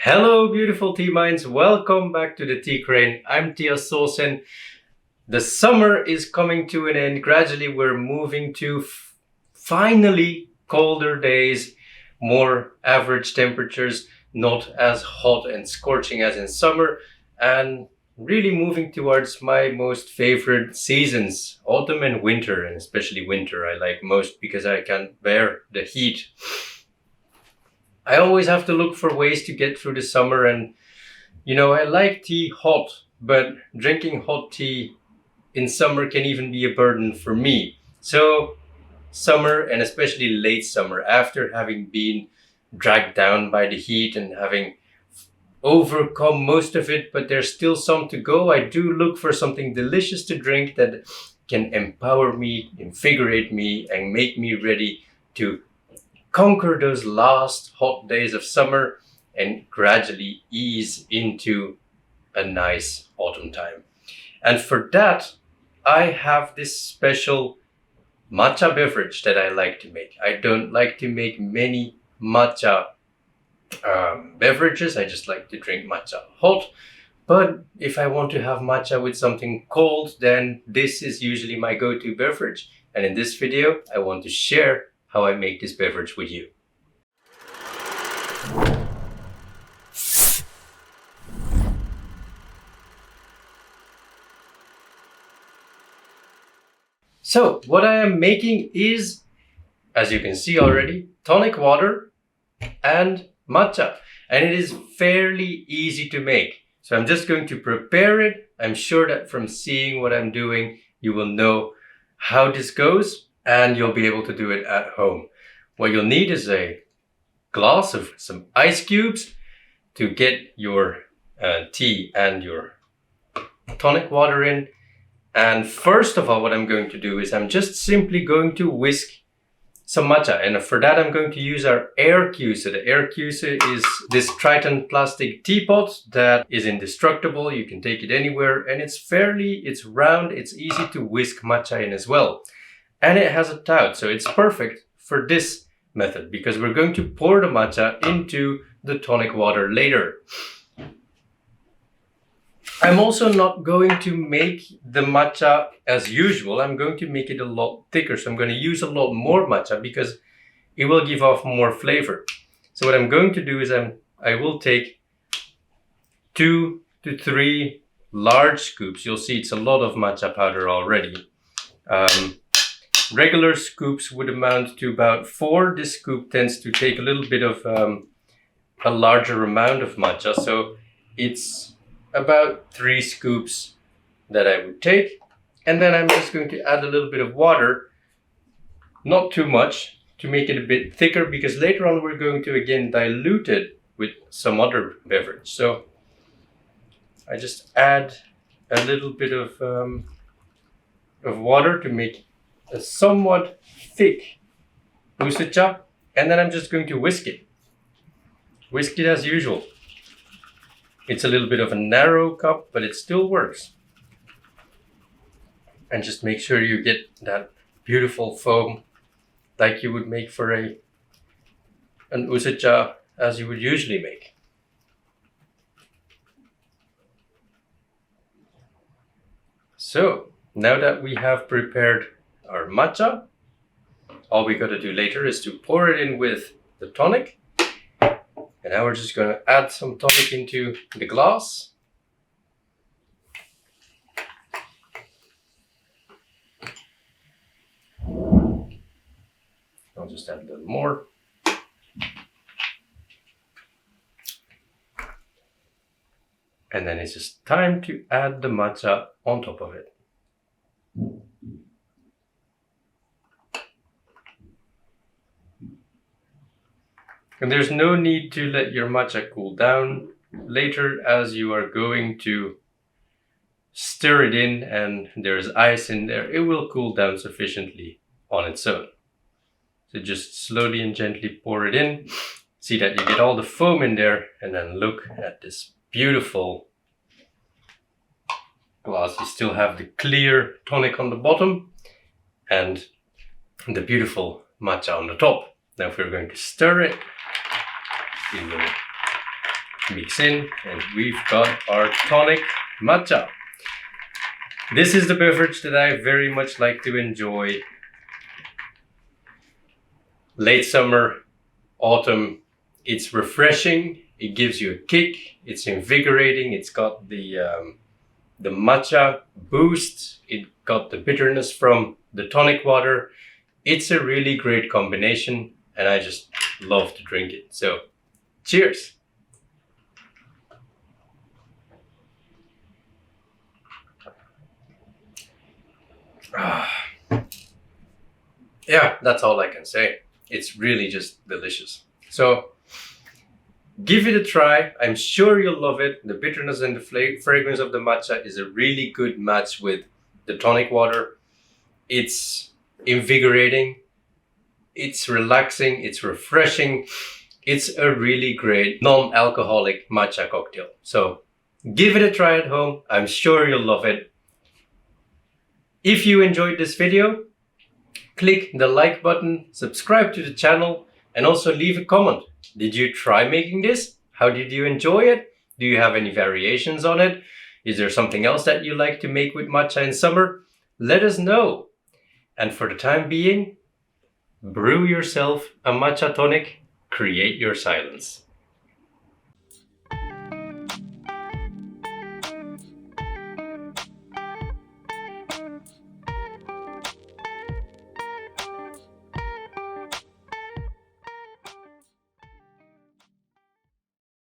Hello, beautiful tea minds. Welcome back to the Tea Crane. I'm Tia Solsen. The summer is coming to an end. Gradually, we're moving to finally colder days, more average temperatures, not as hot and scorching as in summer, and really moving towards my most favorite seasons, autumn and winter, and especially winter I like most because I can't bear the heat. I always have to look for ways to get through the summer, and I like tea hot, but drinking hot tea in summer can even be a burden for me. So summer, and especially late summer, after having been dragged down by the heat and having overcome most of it, but there's still some to go, I do look for something delicious to drink that can empower me, invigorate me, and make me ready to conquer those last hot days of summer and gradually ease into a nice autumn time. And for that, I have this special matcha beverage that I like to make. I don't like to make many matcha beverages. I just like to drink matcha hot. But if I want to have matcha with something cold, then this is usually my go-to beverage. And in this video, I want to share how I make this beverage with you. So what I am making is, as you can see already, tonic water and matcha. And it is fairly easy to make. So I'm just going to prepare it. I'm sure that from seeing what I'm doing, you will know how this goes and you'll be able to do it at home. What you'll need is a glass of some ice cubes to get your tea and your tonic water in. And first of all, what I'm going to do is I'm just simply going to whisk some matcha. And for that, I'm going to use our air cuse. So the air cuse is this Triton plastic teapot that is indestructible. You can take it anywhere and it's round. It's easy to whisk matcha in as well. And it has a spout, so it's perfect for this method because we're going to pour the matcha into the tonic water later. I'm also not going to make the matcha as usual. I'm going to make it a lot thicker. So I'm going to use a lot more matcha because it will give off more flavor. So what I'm going to do is I will take 2 to 3 large scoops. You'll see it's a lot of matcha powder already. Regular scoops would amount to about 4. This scoop tends to take a little bit of a larger amount of matcha. So it's about 3 scoops that I would take. And then I'm just going to add a little bit of water, not too much, to make it a bit thicker because later on we're going to again dilute it with some other beverage. So I just add a little bit of water to make a somewhat thick usucha, and then I'm just going to whisk it. Whisk it as usual. It's a little bit of a narrow cup, but it still works. And just make sure you get that beautiful foam like you would make for an usucha as you would usually make. So now that we have prepared our matcha, all we got to do later is to pour it in with the tonic. And now we're just going to add some tonic into the glass. I'll just add a little more. And then it's just time to add the matcha on top of it. And there's no need to let your matcha cool down. Later, as you are going to stir it in and there's ice in there, it will cool down sufficiently on its own. So just slowly and gently pour it in. See that you get all the foam in there, and then look at this beautiful glass. You still have the clear tonic on the bottom and the beautiful matcha on the top. Now if we're going to stir it, you will mix in, and we've got our tonic matcha. This is the beverage that I very much like to enjoy late summer, autumn. It's refreshing, it gives you a kick, it's invigorating, it's got the matcha boost, it got the bitterness from the tonic water. It's a really great combination and I just love to drink it. So, cheers! Yeah, that's all I can say. It's really just delicious. So, give it a try. I'm sure you'll love it. The bitterness and the fragrance of the matcha is a really good match with the tonic water. It's invigorating, it's relaxing, it's refreshing. It's a really great non-alcoholic matcha cocktail. So give it a try at home. I'm sure you'll love it. If you enjoyed this video, click the like button, subscribe to the channel, and also leave a comment. Did you try making this? How did you enjoy it? Do you have any variations on it? Is there something else that you like to make with matcha in summer? Let us know. And for the time being, brew yourself a matcha tonic, create your silence.